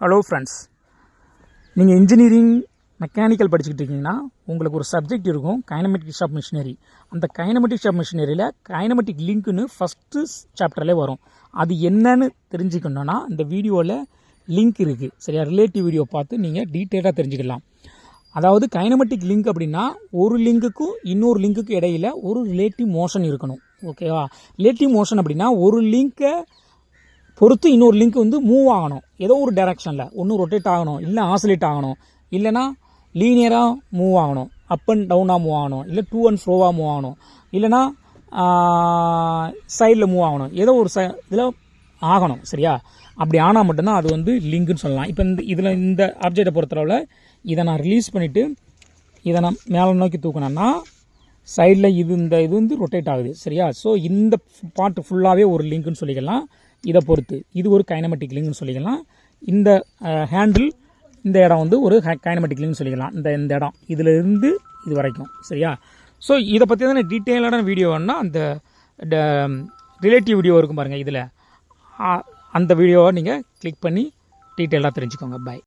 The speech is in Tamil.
ஹலோ ஃப்ரெண்ட்ஸ், நீங்கள் இன்ஜினியரிங் மெக்கானிக்கல் படிச்சுக்கிட்டு இருக்கீங்கன்னா உங்களுக்கு ஒரு சப்ஜெக்ட் இருக்கும் கைனமெட்டிக்ஸ் ஆஃப் மிஷினரி. அந்த கைனமெட்டிக்ஸ் ஆஃப் மிஷினரியில் கைனமெட்டிக் லிங்க்குன்னு ஃபஸ்ட்டு சாப்டர்லேயே வரும். அது என்னன்னு தெரிஞ்சுக்கணுன்னா இந்த வீடியோவில் லிங்க் இருக்குது, சரியா? ரிலேட்டிவ் வீடியோ பார்த்து நீங்கள் டீட்டெயிலாக தெரிஞ்சுக்கலாம். அதாவது கைனமெட்டிக் லிங்க் அப்படின்னா ஒரு லிங்க்குக்கும் இன்னொரு லிங்க்குக்கு இடையில் ஒரு ரிலேட்டிவ் மோஷன் இருக்கணும், ஓகேவா? ரிலேட்டிவ் மோஷன் அப்படின்னா ஒரு லிங்க்கை பொறுத்து இன்னொரு லிங்க் வந்து மூவ் ஆகணும், ஏதோ ஒரு டைரக்ஷனில். ஒன்று ரொட்டேட் ஆகணும், இல்லை ஆசிலேட் ஆகணும், இல்லைனா லீனியராக மூவ் ஆகணும், அப் அண்ட் டவுனாக மூவ் ஆகணும், இல்லை டூ அண்ட் ஃப்ரோவாக மூவ் ஆகணும், இல்லைனா சைடில் மூவ் ஆகணும், ஏதோ ஒரு இதில் ஆகணும், சரியா? அப்படி ஆனால் மட்டும்தான் அது வந்து லிங்க்குன்னு சொல்லலாம். இப்போ இந்த ஆப்ஜெக்டை பொறுத்தளவில் இதை நான் ரிலீஸ் பண்ணிவிட்டு இதை நான் மேலே நோக்கி தூக்கினேன்னா சைடில் இது வந்து ரொட்டேட் ஆகுது, சரியா? ஸோ இந்த பார்ட் ஃபுல்லாகவே ஒரு லிங்க்குன்னு சொல்லிக்கலாம். இதை பொறுத்து இது ஒரு கைனமெட்டிக் லிங்க்னு சொல்லிக்கலாம். இந்த ஹேண்டில் இந்த இடம் வந்து ஒரு கைனமெட்டிக் லிங்க்னு சொல்லிக்கலாம். இந்த இடம் இதில் இருந்து இது வரைக்கும், சரியா? ஸோ இதை பற்றி தானே டீட்டெயிலான வீடியோ வேணுன்னா அந்த ரிலேட்டிவ் வீடியோ இருக்கும் பாருங்கள், இதில் அந்த வீடியோவை நீங்கள் கிளிக் பண்ணி டீட்டெயிலாக தெரிஞ்சுக்கோங்க. பை.